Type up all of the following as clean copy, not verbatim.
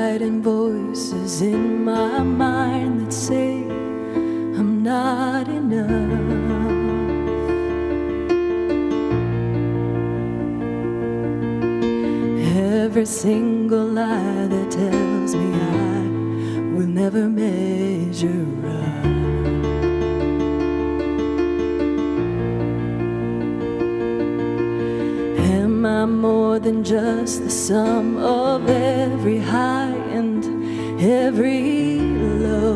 fighting voices in my mind that say I'm not enough. Every single lie that tells me I will never measure up. Am I more than just the sum of every high and every low?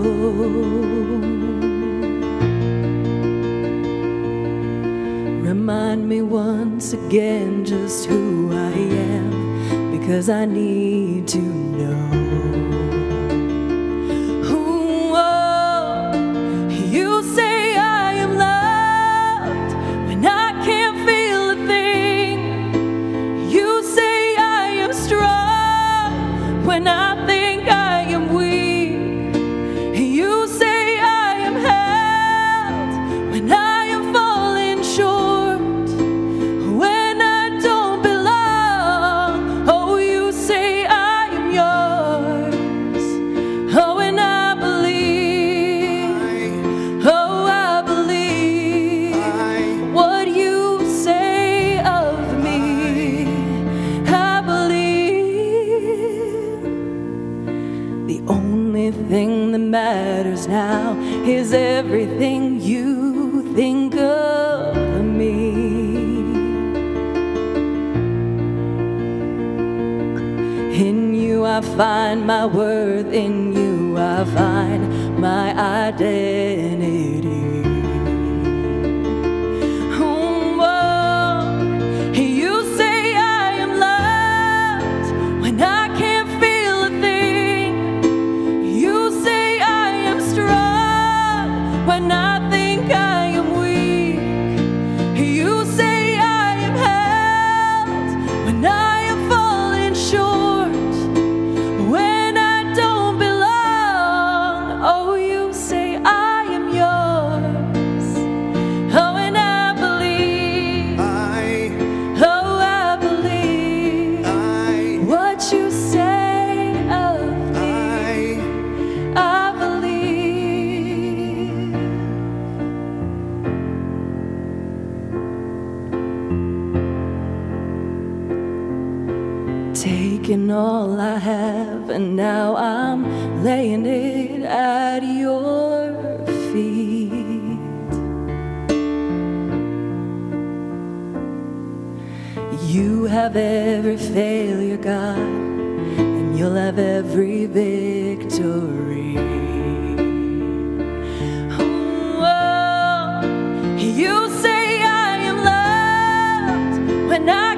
Remind me once again just who I am, because I need to know. Ooh, oh, you say I am loved when I can't feel a thing. You say I am strong when I think I am weak. You say I am held when I am falling short, when I don't belong. Oh, you say I am yours. Oh, and I believe. Oh, I believe what you say of me. I believe. The only thing that matters now is everything you think of me. In you I find my worth, in you I find my identity. You say I am loved when I can't feel a thing. You say I am strong when I think I am weak. You say I am held when I am falling short, when I don't belong. Oh, you say I am yours. Oh, and I believe. Oh, I believe what you say of me. I believe. Taking all I have and now I'm laying it at your feet. You have every failure, God, and you'll have every victory. Oh, you say I am loved when I